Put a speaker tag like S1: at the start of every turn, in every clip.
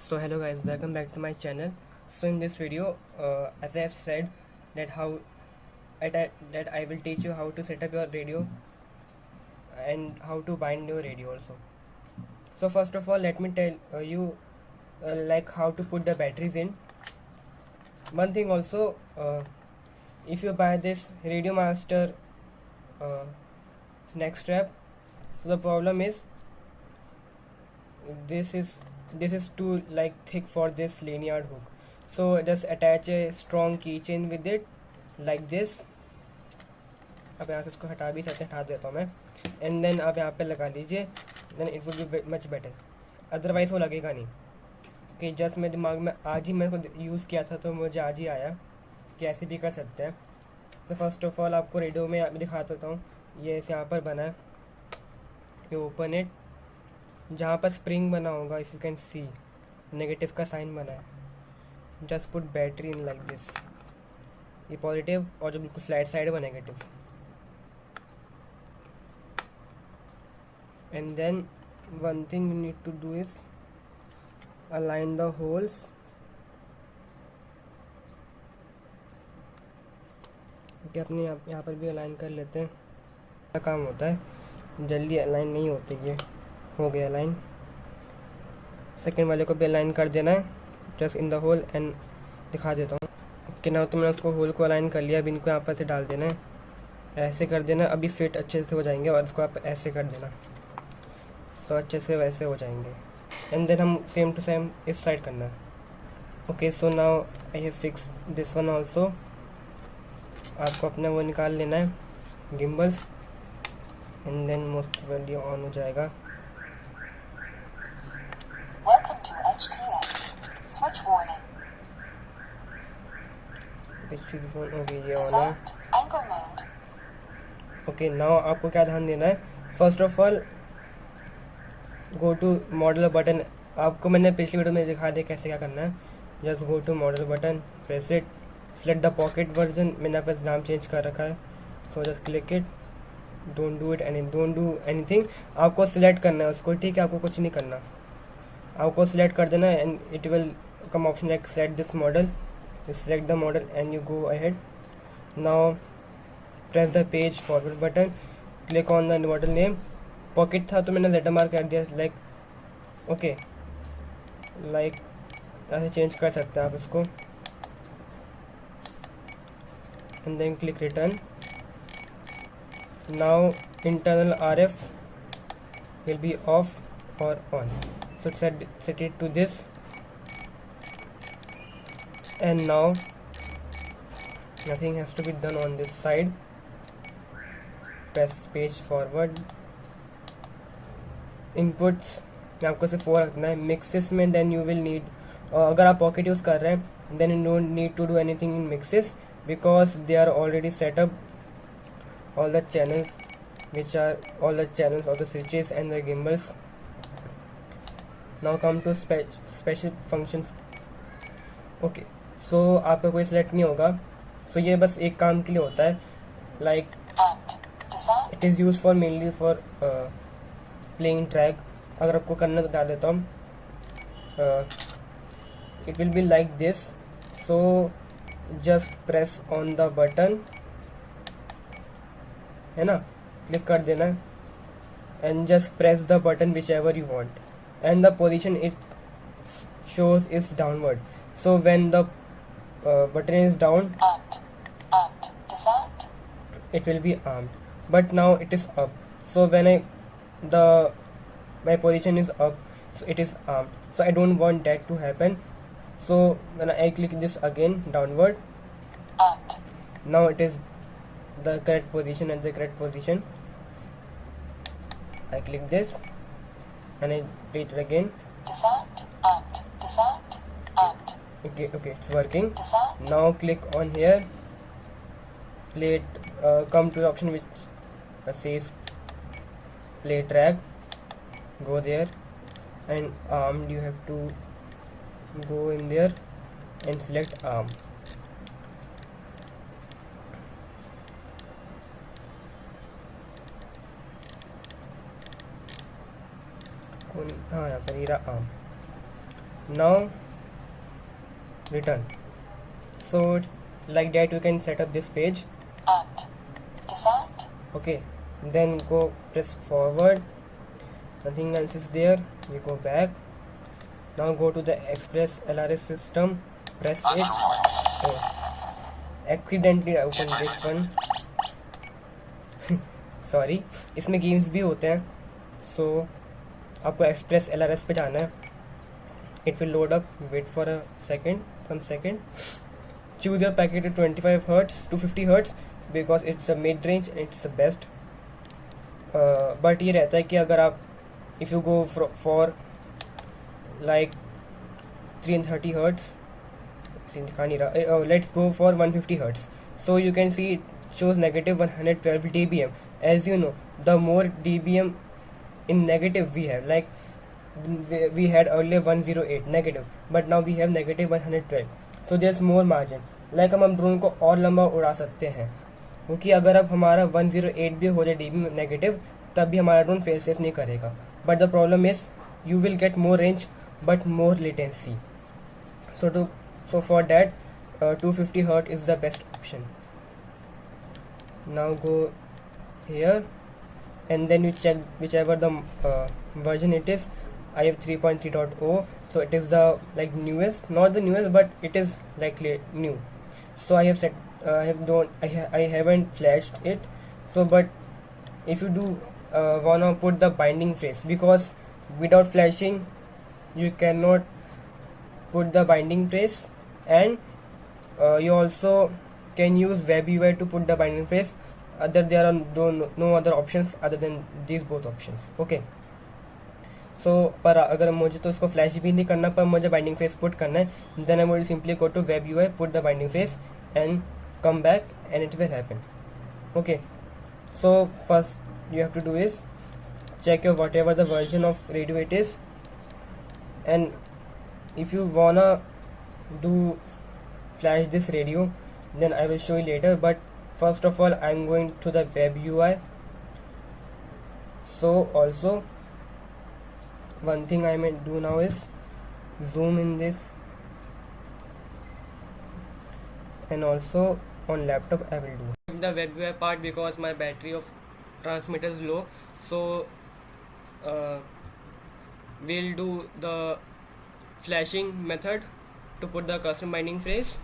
S1: So hello guys, welcome back to my channel. So in this video, as I have said that that I will teach you how to set up your radio and how to bind your radio also. So first of all, let me tell you like how to put the batteries in. One thing also, if you buy this Radio Master neck strap, so the problem is this is too like thick for this lanyard hook, so just attach a strong keychain with it like this. अब यहाँ से इसको हटा भी सकते हैं, हटा देता हूँ मैं, एंड देन आप यहाँ पे लगा लीजिए, then it would be much better, otherwise वो लगेगा नहीं। कि जस्ट मेरे दिमाग में आज ही मैं को यूज़ किया था तो मुझे आज ही आया कि ऐसे भी कर सकते हैं। तो फर्स्ट ऑफ ऑल आपको रेडियो में दिखा देता हूँ, ये इस यहाँ पर बना है, ये ओपन इट, जहाँ पर स्प्रिंग बना होगा, if you can see negative का साइन बना है, just put battery in like this, ये पॉजिटिव और जो बिल्कुल फ्लैट साइड है वो negative, and then one thing you need to do is align the holes. Okay, अपने यहाँ पर भी अलाइन कर लेते हैं, क्या काम होता है, जल्दी अलाइन नहीं होती, ये हो गया अलाइन। सेकेंड वाले को भी अलाइन कर देना है, just in the hole, and दिखा देता हूँ कि ना, तो मैंने उसको होल को अलाइन कर लिया। अब इनको यहाँ पर से डाल देना है, ऐसे कर देना, अभी फिट अच्छे से हो जाएंगे, और इसको आप ऐसे कर देना तो अच्छे से वैसे हो जाएंगे, एंड देन हम सेम टू सेम इस साइड करना है। Okay, so now I have fix this one also. आपको अपना वो निकाल लेना है, गिम्बल्स, एंड देन मोस्ट वेली ऑन हो जाएगा।
S2: Welcome to HTX. Switch warning.
S1: Okay, ये ऑन है।
S2: Set angle mode.
S1: Okay, now आपको क्या ध्यान देना है, first of all go to model button. आपको मैंने पिछली वीडियो में दिखा दिया कैसे क्या करना है। Just go to model button, press it, select the pocket version, मैंने यहाँ पर नाम चेंज कर रखा है, so just click it, don't do anything. आपको सिलेक्ट करना है उसको, ठीक है, आपको कुछ नहीं करना, आपको सिलेक्ट कर देना है, and it will come option like select this model, you select the model and you go ahead. Now press the page forward button, click on the model name, pocket था तो मैंने लेटर मार्क कर दिया, like okay, like ऐसे change कर सकते हैं आप इसको, and then click return. Now internal RF will be off or on, so set it to this, and now nothing has to be done on this side. Press page forward, inputs में आपको सिर्फ 4 रखना है, mixes में then you will need, अगर आप pocket use कर रहे हैं then you don't need to do anything in mixes, because they are already set up all the channels, which are all the channels of the switches and the gimbals. Now come to special functions. Okay, so आपका कोई select नहीं होगा, so ये बस एक काम के लिए होता है, like it is used for mainly for playing track। अगर आपको करना तो डाल देता हूँ, it will be like this, so just press on the button, है ना, क्लिक कर देना है, and just press the button which ever you want, and the position it shows is downward, so when the button is down it will be armed, but now it is up, so when my position is up, so it is armed, so I don't want that to happen, so when I click this again downward, now it is the correct position, at the correct position. I click this and I repeat it again.
S2: Disarmed, armed, disarmed, armed.
S1: Okay, it's working.
S2: Disarmed.
S1: Now click on here, play it, come to the option which says play track, go there, and armed you have to go in there and select arm. हाँ, यहाँ पर ही रहा arm, Now return. So like that you can set up this page.
S2: And descend.
S1: Okay, then go press forward, nothing else is there, you go back. Now go to the Express LRS system, press it. Oh, accidentally I opened this one. Sorry, इसमें games भी होते हैं. सो आपको express LRS पे जाना है. It will load up, wait for a second, some second. Choose your packet to 25 hertz to 50 hertz because it's a mid range and it's the best. But ये रहता है कि अगर आप if you go for like 330 hertz, दिखा नहीं रहा, let's go for 150 hertz. So you can see it shows negative 112 dBm. As you know, the more dBm in negative we have, like we had earlier 108 negative, but now we have negative 112. So there's more margin. Like हम drone को और लंबा उड़ा सकते हैं, क्योंकि अगर अब हमारा 108 भी हो जाए dB नेगेटिव, तब भी हमारा ड्रोन फेल सेफ नहीं करेगा. But the problem is you will get more range but more latency. So for that 250 Hz is the best option. Now go here and then you check whichever the version it is. I have 3.3.0, so it is the like newest, not the newest, but it is like new. So I have set, I haven't flashed it. So but if you do wanna put the binding phrase, because without flashing you cannot put the binding phrase, and you also can use web UI to put the binding phrase. There are no other options other than these both options. Okay, so पर अगर मुझे तो उसको flash भी नहीं करना, पर मुझे बाइंडिंग फेस पुट करना है, then I will simply go to web UI, put the binding face and come back and it will happen. Okay, so first you have to do is check your whatever the version of radio it is, and if you wanna do flash this radio, then I will show you later. But first of all I'm going to the web UI. So also one thing I may do now is zoom in this, and also on laptop I will do the web UI part because my battery of transmitter is low. So we'll do the flashing method to put the custom binding phrase,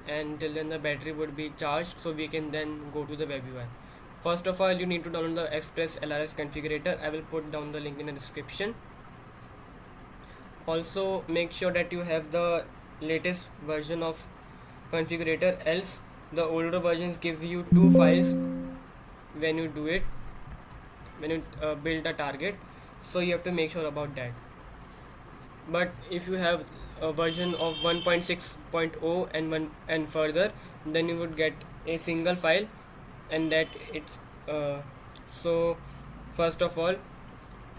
S1: and till then the battery would be charged, so we can then go to the web UI. First of all you need to download the Express LRS configurator. I will put down the link in the description. Also make sure that you have the latest version of configurator, else the older versions give you 2 files when you do it, when you build a target. So you have to make sure about that. But if you have a version of 1.6.0 and further, then you would get a single file, and that it's so first of all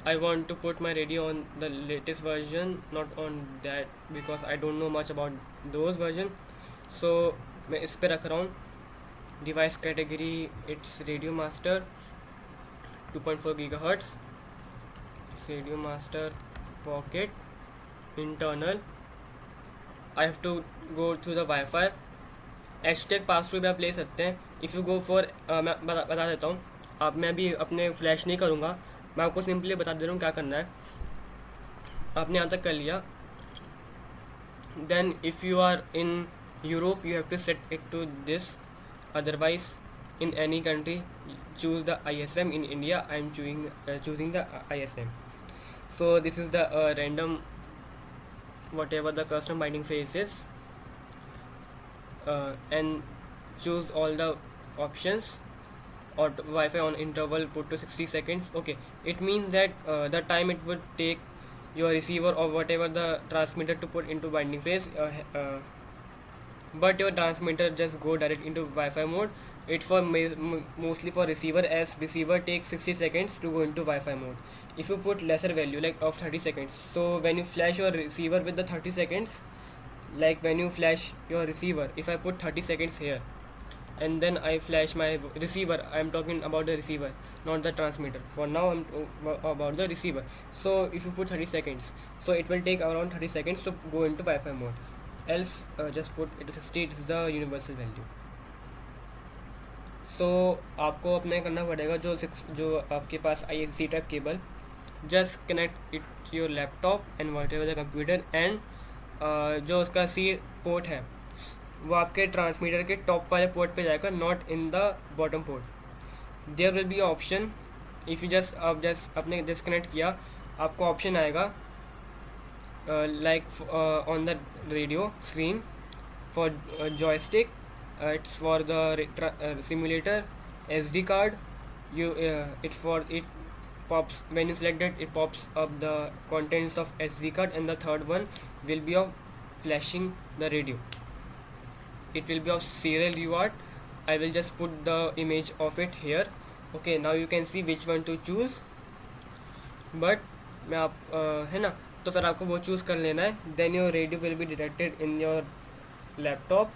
S1: I want to put my radio on the latest version, not on that because I don't know much about those version. So मैं इस पे रख रहा हूँ. Device category it's radio master 2.4 GHz, radio master pocket internal. I have to go to the Wi-Fi. hashtag pass through भी आप ले सकते हैं. इफ़ यू गो फॉर मैं बता देता हूँ. अब मैं भी अपने फ्लैश नहीं करूँगा, मैं आपको सिंपली बता दे रहा हूँ क्या करना है. आपने यहाँ तक कर लिया. Then if you are in Europe you have to set it to this. Otherwise in any country choose the ISM. In India I am choosing the ISM. So this is the random whatever the custom binding phrase is, and choose all the options. Or Wi-Fi on interval put to 60 seconds. Okay, it means that the time it would take your receiver or whatever the transmitter to put into binding phrase, but your transmitter just go direct into Wi-Fi mode. It's for mostly for receiver, as receiver takes 60 seconds to go into Wi-Fi mode. If you put lesser value like of 30 seconds, so when you flash your receiver with the 30 seconds, like when you flash your receiver, if I put 30 seconds here, and then I flash my receiver. I'm talking about the receiver, not the transmitter. For now, I'm about the receiver. So if you put 30 seconds, so it will take around 30 seconds to go into Wi-Fi mode. Else, just put it to 60. It's the universal value. So आपको अपने करना पड़ेगा जो आपके पास आई C type cable, just connect it your laptop and whatever the computer, and जो उसका सी पोर्ट है वो आपके ट्रांसमीटर के टॉप वाले पोर्ट पे जाएगा, not in the bottom port. There will be option, if you आप अपने डिस्कनेक्ट किया, आपको ऑप्शन आएगा like on the radio screen for joystick, it's for the simulator, SD card. It's for it pops when you select it, it pops up the contents of SD card, and the third one will be of flashing the radio. It will be of serial UART. I will just put the image of it here. Okay, now you can see which one to choose. But मैं आप है ना, तो फिर आपको वो choose कर लेना है. Then your radio will be detected in your laptop.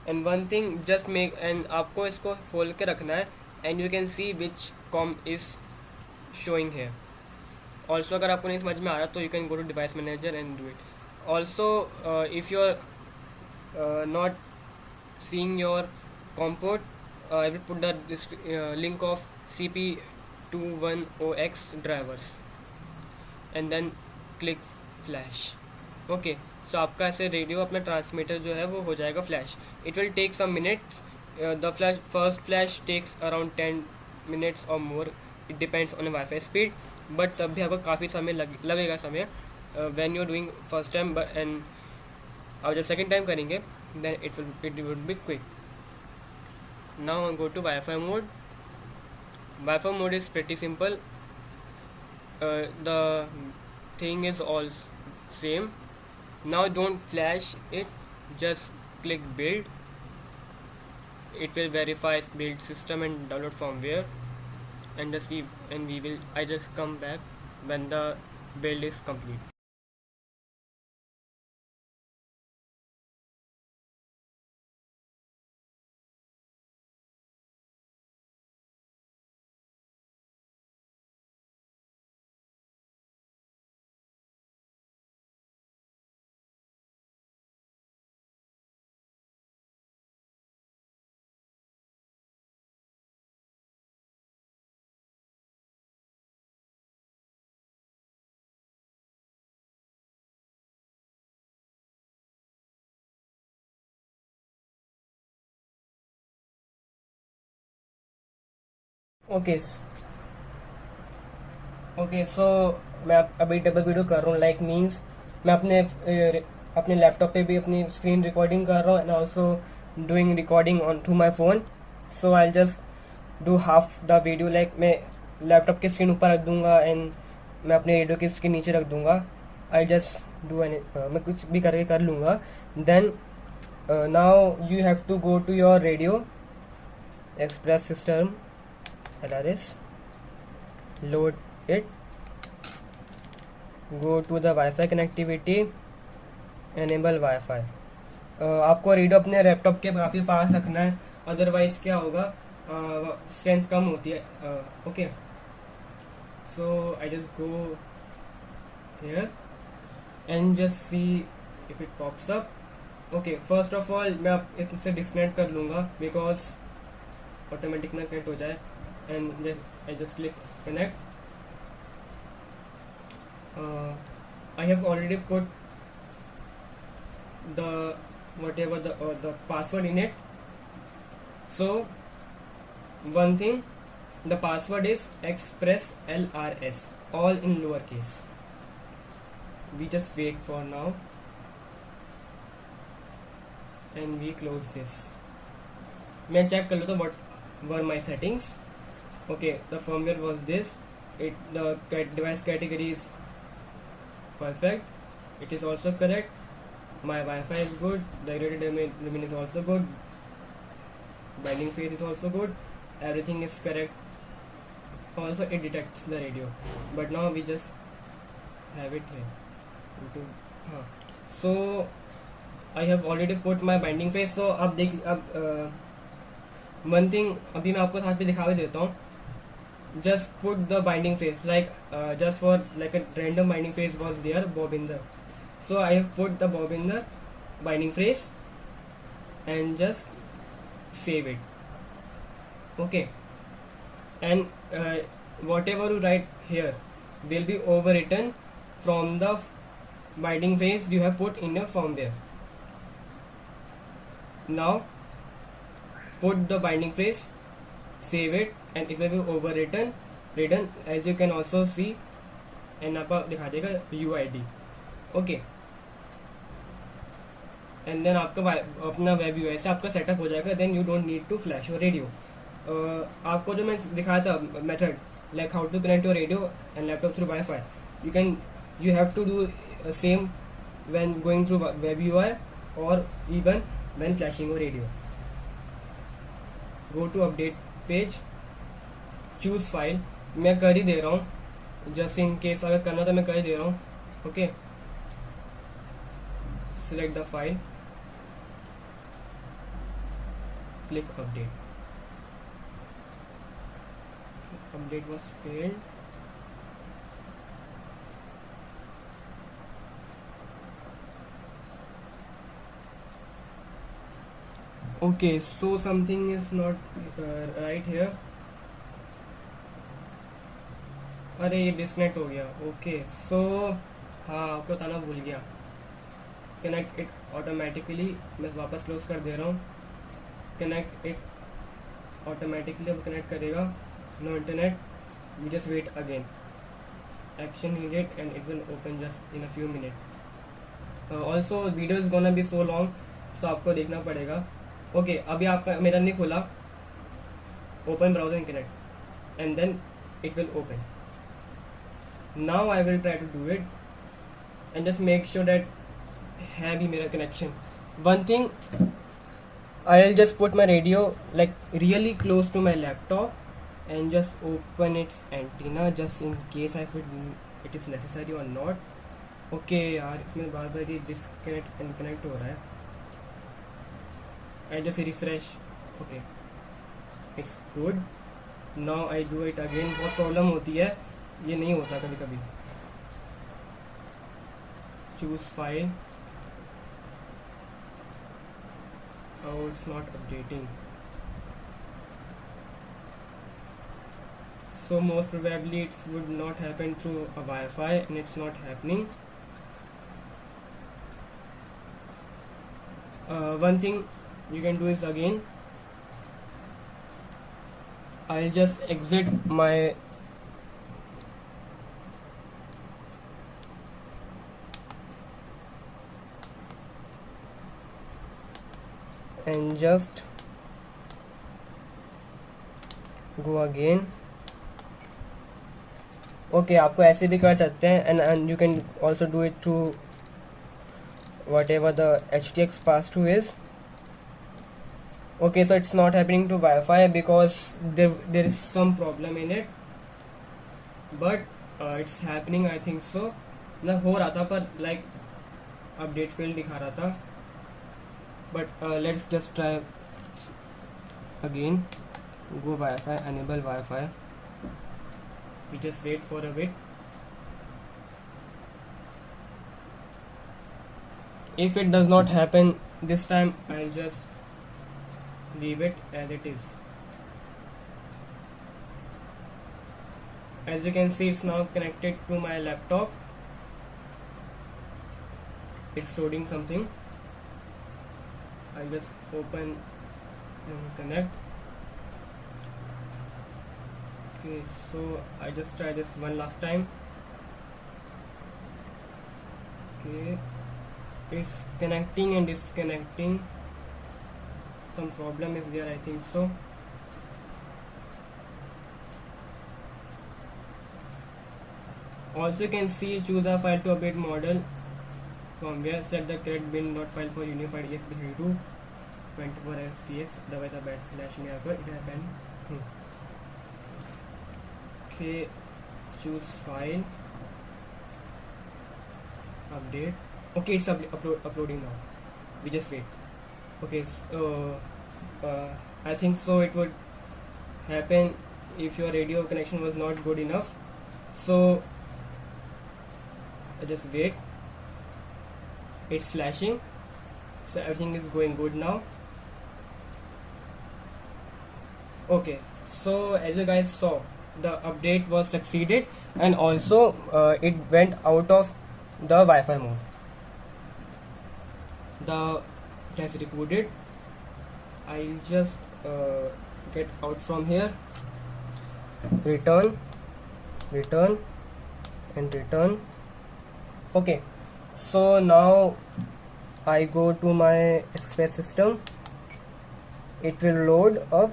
S1: And one thing, just make, and आपको इसको खोल के रखना है, and you can see which COM is showing here. Also अगर आपको नहीं समझ में आ रहा तो you can go to device manager and do it. Also if you are not seeing your COM port, I will put the link of CP210X drivers and then click flash. Okay, so आपका ऐसे radio अपना transmitter जो है वो हो जाएगा flash. It will take some minutes. The first flash takes around 10 minutes और more. It depends on WiFi speed, but तब भी आपको काफ़ी समय लगेगा समय when you are doing first time. And और जब सेकेंड टाइम करेंगे then it would be quick. Now go to Wi-Fi mode. Wi-Fi mode is pretty simple. The thing is all same. Now don't flash it, just click build. It will verify build system and download firmware, and I just come back when the build is complete. Okay so मैं अभी double video कर रहा हूँ. Like means मैं अपने laptop पे भी अपनी स्क्रीन रिकॉर्डिंग कर रहा हूँ, and also doing recording on through my phone. So I just do half the video. Like मैं लैपटॉप की स्क्रीन ऊपर रख दूंगा एंड मैं अपने रेडियो की स्क्रीन नीचे रख दूंगा. आई जस्ट डू मैं कुछ भी करके कर लूँगा. Then now you have to go to your radio express system LRS, load it, go to the Wi-Fi connectivity, enable Wi-Fi. आपको रेडियो अपने लैपटॉप के काफ़ी पास रखना है, अदरवाइज क्या होगा, स्ट्रेंथ कम होती है. Okay, so I just go here and just see if it pops up. Okay, first of all मैं इससे डिस्कनेक्ट कर लूँगा बिकॉज ऑटोमेटिक ना कनेक्ट हो जाए. And I just click connect. I have already put the whatever the password in it. So one thing, the password is express LRS, all in lowercase. We just wait for now and we close this. मैं check कर लो तो what were my settings. Okay, the firmware was this. The device category is perfect. It is also correct. My Wi-Fi is good. The radio domain is also good. Binding phase is also good. Everything is correct. Also, it detects the radio. But now we just have it here. So I have already put my binding phase. So अब one thing अभी मैं आपको साथ पे दिखा भी देता हूँ. Just put the binding face, like just for like a random binding face was there, Bobinder. So I have put the Bobinder binding face and just save it. Okay, and whatever you write here will be overwritten from the binding face you have put in your firmware. Now put the binding face, save it, and it will be overwritten written as you can also see, and आपको दिखा देगा UID. Okay, and then आपका अपना web UI से आपका setup हो जाएगा. Then you don't need to flash your radio. आपको जो मैं दिखाया था method, like how to connect your radio and laptop through WiFi, you have to do same when going through web UI और even when flashing your radio. Go to update page, choose file. मैं कर ही दे रहा हूँ just in case अगर करना तो मैं कर ही दे रहा हूँ. Okay, select the file, click update. Update was failed. Okay, so something is not right here. अरे ये डिस्कनेक्ट हो गया. ओके, सो हाँ आपको बताना भूल गया. कनेक्ट इट ऑटोमेटिकली, मैं वापस क्लोज कर दे रहा हूँ. कनेक्ट इट ऑटोमेटिकली अब कनेक्ट करेगा. No internet, we just wait again. Action needed and it will open just in a few minute. Also video is gonna be so long, so आपको देखना पड़ेगा. ओके, अभी आपका मेरा नहीं खुला. Open browser and connect and then it will open. Now I will try to do it and just make sure that है भी मेरा connection. One thing, I will just put my radio like really close to my laptop and just open its antenna just in case I fit it is necessary or not. Okay यार, इसमें बार बार ये disconnect and connect हो रहा है. I just refresh. Okay, it's good. Now I do it again. बहुत problem होती है, ये नहीं होता कभी कभी. Choose file. Oh, it's not updating. So most probably it would not happen through a Wi-Fi, and it's not happening. One thing you can do is again, I'll just exit my and just go again. Okay, आपको ऐसे भी कर सकते हैं and you can also do it through whatever the HTX pass-through is. Okay, so it's not happening to Wi-Fi because there is some problem in it, but it's happening, I think so. ना हो रहा था पर like update failed दिखा रहा था. But let's just try again. Go Wi-Fi, enable Wi-Fi. We just wait for a bit. If it does not happen this time, I'll just leave it as it is. As you can see, it's now connected to my laptop. It's loading something. I'll just open and connect. Okay, so I just try this one last time. Okay, it's connecting and disconnecting. Some problem is there, I think so. Also you can see, choose a file to update model from where set the correct bin not file for unified ESP32 24xtx, otherwise a bad flash may occur. It happened. Okay, choose file, update. Okay, it's uploading now. We just wait. Okay, I think so it would happen if your radio connection was not good enough. So just wait, it's flashing, so everything is going good now. Okay, so as you guys saw, the update was succeeded, and also it went out of the Wi-Fi mode. The it has rebooted. I'll just get out from here, return and return. Okay, so now I go to my Express system, it will load up,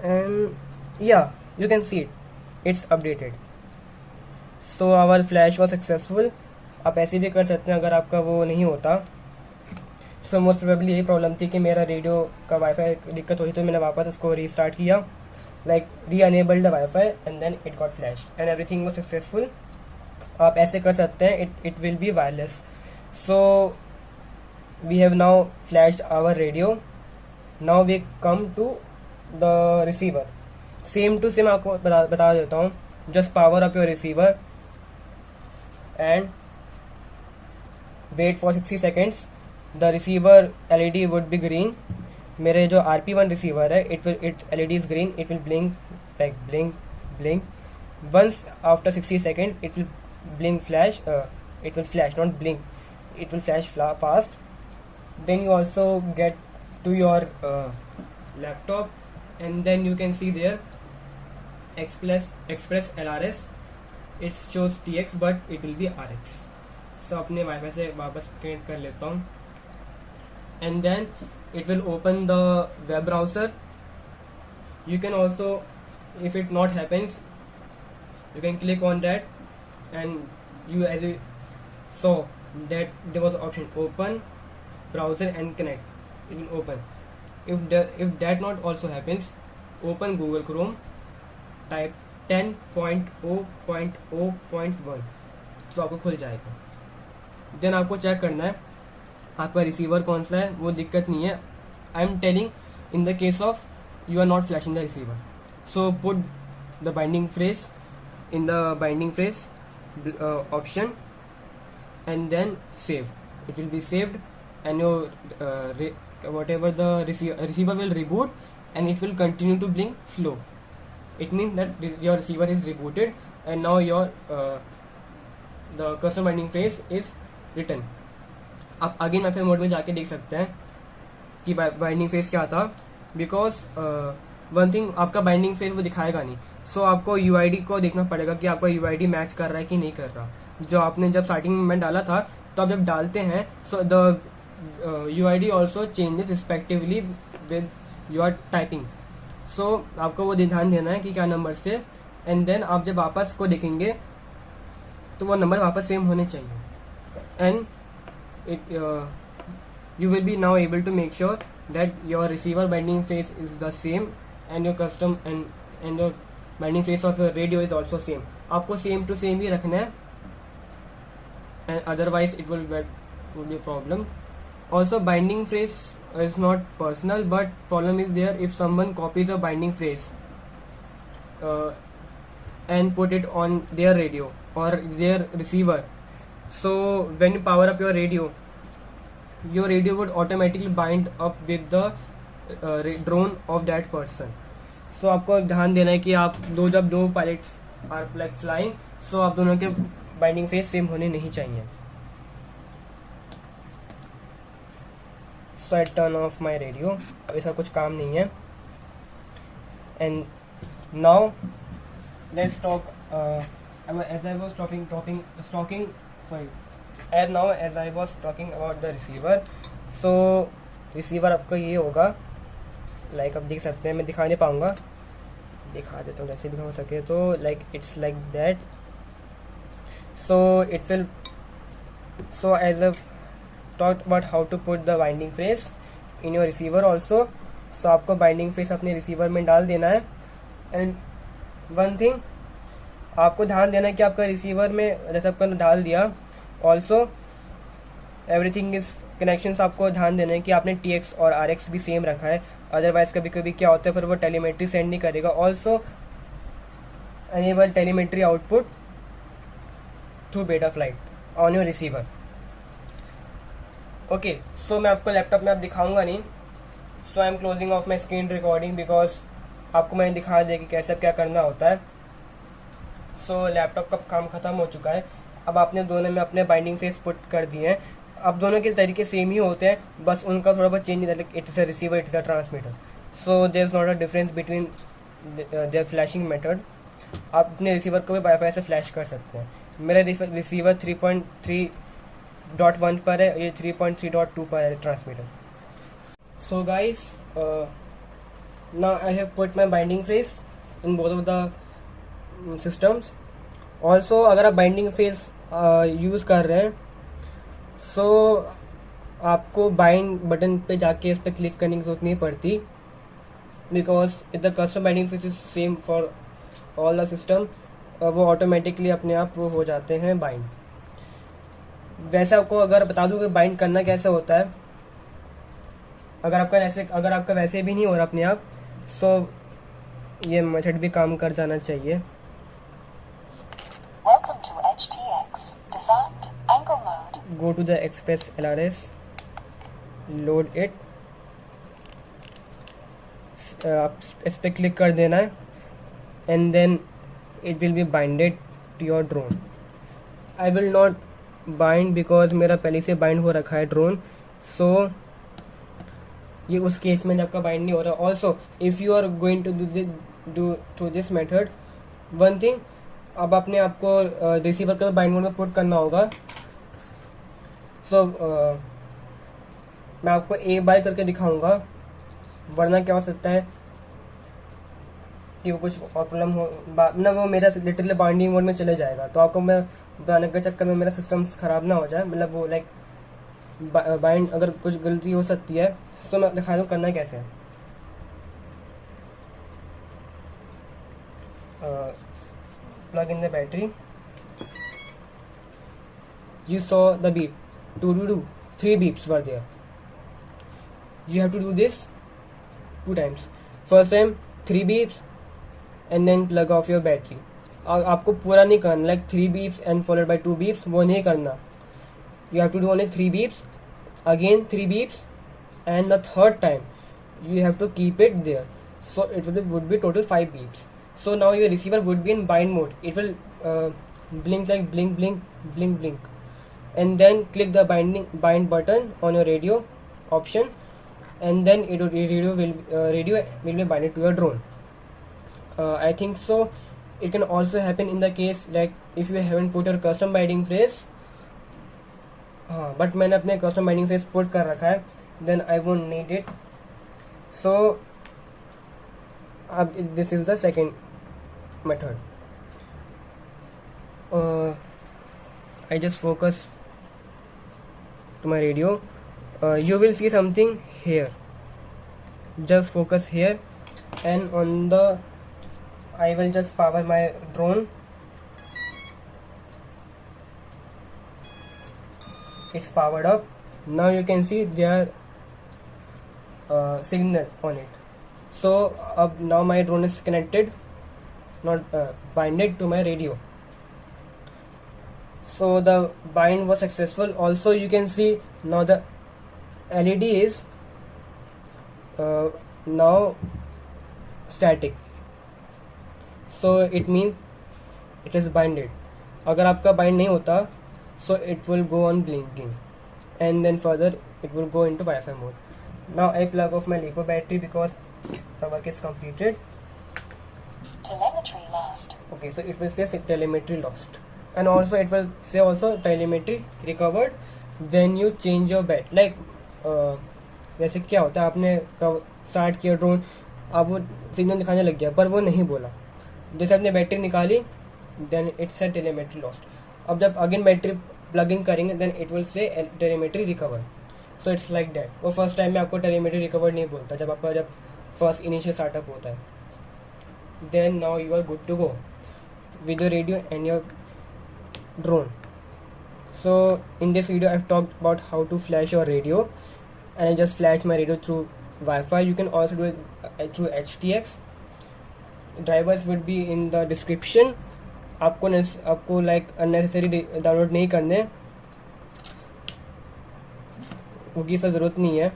S1: and yeah, you can see it's updated. So our flash was successful. आप ऐसे भी कर सकते हैं अगर आपका वो नहीं होता. सो मोस्ट प्रोबेबली यही प्रॉब्लम थी कि मेरा रेडियो का वाईफाई दिक्कत हुई, तो मैंने वापस उसको रीस्टार्ट किया, like re-enabled the wifi, and then it got flash and everything was successful. आप ऐसे कर सकते हैं, it will be wireless. So we have now flashed our radio. Now we come to the receiver. Same to same आपको बता देता हूँ. Just power up your receiver and wait for 60 seconds. The receiver LED would be green. मेरे जो RP1 receiver है, it LED is green. It will blink like blink. Once after 60 seconds, it will blink flash. It will flash, not blink. It will flash fast. Then you also get to your laptop, and then you can see there Express LRS. It shows TX, but it will be RX. So अपने wifi से वापस connect कर लेता हूँ, and then it will open the web browser. You can also, if it not happens, you can click on that, and you, as you saw, that there was option open browser and connect. It will open. If that not also happens, open Google Chrome, type 10.0.0.1, तो आपको खुल जाएगा. Then आपको check करना है आपका receiver कौन सा है. वो दिक्कत नहीं है. I am telling in the case of you are not flashing the receiver. So put the binding phrase in the binding phrase option, and then save. It will be saved, and your whatever the receiver will reboot, and it will continue to blink slow. It means that your receiver is rebooted, and now your the custom binding phrase is written. आप again wifi mode में जाके देख सकते हैं कि binding face क्या था, because one thing, आपका बाइंडिंग फेस वो दिखाएगा नहीं. सो आपको UID को देखना पड़ेगा कि आपका UID मैच कर रहा है कि नहीं कर रहा. जो आपने जब स्टार्टिंग में डाला था, तो आप जब डालते हैं, so the UID also changes respectively with your typing. So आपको वो ध्यान देना है कि क्या नंबर से, एंड देन आप जब वापस को देखेंगे तो वो नंबर वापस सेम होने चाहिए. And you will be now able to make sure that your receiver binding face is the same, and your custom and your binding face of your radio is also same. आपको same to same ही रखना है, and otherwise it will be a problem. Also, binding phrase is not personal, but problem is there if someone copies a binding phrase and put it on their radio or their receiver. So when you power up your radio would automatically bind up with the drone of that person. So आपको ध्यान देना है कि आप जब दो pilots are like flying, सो आप दोनों के बाइंडिंग फेस सेम होने नहीं चाहिए. So I turn off my radio. अब ऐसा कुछ काम नहीं है. And now let's talk as I was talking about the receiver. So receiver आपका ये होगा, लाइक आप देख सकते हैं, मैं दिखा नहीं पाऊंगा, दिखा देता हूँ जैसे भी हो सके. तो like it's like that. So it will, so as I've talked about how to put the binding phrase in your receiver also. So आपको binding phrase अपने receiver में डाल देना है. And one thing आपको ध्यान देना है कि आपका रिसीवर में जैसे आपका डाल दिया, ऑल्सो एवरीथिंग इज कनेक्शंस आपको ध्यान देना है कि आपने TX और RX भी सेम रखा है, अदरवाइज कभी कभी क्या होता है फिर वो टेलीमेट्री सेंड नहीं करेगा. Also enable telemetry output through Betaflight on your receiver. Okay, so मैं आपको लैपटॉप में अब दिखाऊंगा नहीं. So I am closing off my screen recording because आपको मैंने दिखा दिया कि कैसे क्या करना होता है. सो लैपटॉप का काम खत्म हो चुका है. अब आपने दोनों में अपने बाइंडिंग फेस पुट कर दिए हैं. अब दोनों के तरीके सेम ही होते हैं, बस उनका थोड़ा बहुत चेंज होता है. It is a receiver, it is a transmitter. So there is not a difference between their flashing method. आप अपने रिसीवर को भी वाईफाई से फ्लैश कर सकते हैं. मेरा रिसीवर 3.3.1 पर है, ये 3.3.2 पर है transmitter. So guys, now I have put my binding face in both of the systems. Also अगर आप binding face यूज़ कर रहे हैं so आपको bind बटन पे जाके इस पर क्लिक करने की जरूरत नहीं पड़ती because the custom binding face is same for all the system. वो ऑटोमेटिकली अपने आप वो हो जाते हैं बाइंड. वैसे आपको अगर बता दूं कि बाइंड करना कैसे होता है, अगर आपका वैसे भी नहीं हो रहा अपने आप, सो ये मेथड भी काम कर जाना चाहिए.
S2: Welcome to HTX. Disarmed. Angle mode.
S1: Go to the Express LRS. Load it. आप इस पर क्लिक कर देना है and then it will be binded to your drone. I will not bind because मेरा पहले से बाइंड हो रखा है ड्रोन. सो ये उस केस में जब आपका बाइंड नहीं हो रहा. Also if you are going to through this method, one thing, अब अपने आपको रिसीवर का बाइंड मोड में पुट करना होगा. सो मैं आपको एक बार करके दिखाऊंगा, वरना क्या हो सकता है कि वो कुछ प्रॉब्लम हो ना, वो मेरा लिटरली बाइंडिंग मोड में चले जाएगा. तो आपको मैं बनाने के चक्कर में मेरा सिस्टम ख़राब ना हो जाए, मतलब वो लाइक बाइंड अगर कुछ गलती हो सकती है. तो मैं दिखा दूँ करना कैसे है. Plug in the battery. You saw the beep. Do 3 beeps were there. You have to do this 2 times. First time 3 beeps and then plug off your battery. आपको पूरा नहीं करना, like 3 beeps and followed by 2 beeps, वो नहीं करना. You have to do only 3 beeps, again 3 beeps, and the third time you have to keep it there. So it would be total 5 beeps. So now your receiver would be in bind mode. It will blink like blink blink blink blink, and then click the bind button on your radio option, and then radio will be binded to your drone. I think so. It can also happen in the case like if you haven't put your custom binding phrase. But मैंने अपने custom binding phrase put कर रखा है, then I won't need it. So अब this is the second method. I just focus to my radio. You will see something here. Just focus here, and on the I will just power my drone. It's powered up. Now you can see there signal on it. So now my drone is connected, not binded to my radio. So the bind was successful. Also you can see now the LED is now static. So it means it is binded. अगर आपका bind नहीं होता, so it will go on blinking, and then further it will go into Wi-Fi mode. Now I plug off my LiPo battery because the work is completed.
S2: Telemetry lost.
S1: Okay, so it will say telemetry lost, and also it will say also telemetry recovered when you change your bat. Like जैसे क्या होता है, आपने start किया drone, अब वो signal दिखाने लग गया पर वो नहीं बोला. जैसे आपने बैटरी निकाली, then it's a telemetry lost. अब जब अगेन बैटरी प्लगिंग करेंगे, then it will say telemetry recover. So it's like that. वो फर्स्ट टाइम में आपको टेलीमेट्री रिकवर नहीं बोलता जब फर्स्ट इनिशियल स्टार्टअप होता है. Then now you are good to go with your radio and your drone. So in this video I've talked about how to flash your radio, and I just flashed my radio through Wi-Fi. You can also do it through HTX. Drivers would be in the description. आपको like unnecessary download नहीं करने, उसकी ज़रूरत नहीं है.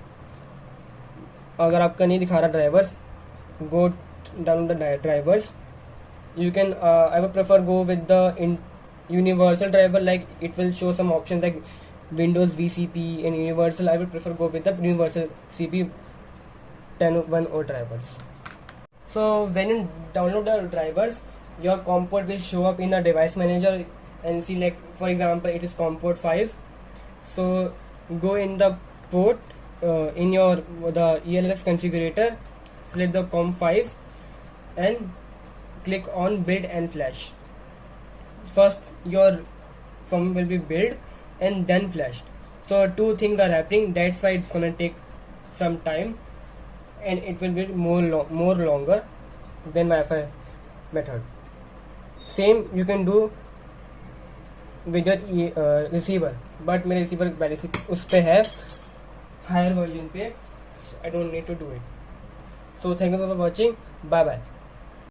S1: अगर आपका नहीं दिखा रहा drivers, go download the drivers. You can I would prefer go with the universal driver, like it will show some options like Windows VCP and universal. I would prefer go with the universal CP 10.10 drivers. So when you download the drivers, your COM port will show up in the device manager, and see, like for example it is COM port 5. So go in the port in the ELS configurator, select the COM 5 and click on build and flash. First your firmware will be built and then flashed. So two things are happening, that's why it's gonna take some time and it will be more longer than Wi-Fi method. Same you can do with your receiver, but मेरे receiver पहले से उस पे है higher version पे, so I don't need to do it. So thank you for watching. Bye bye.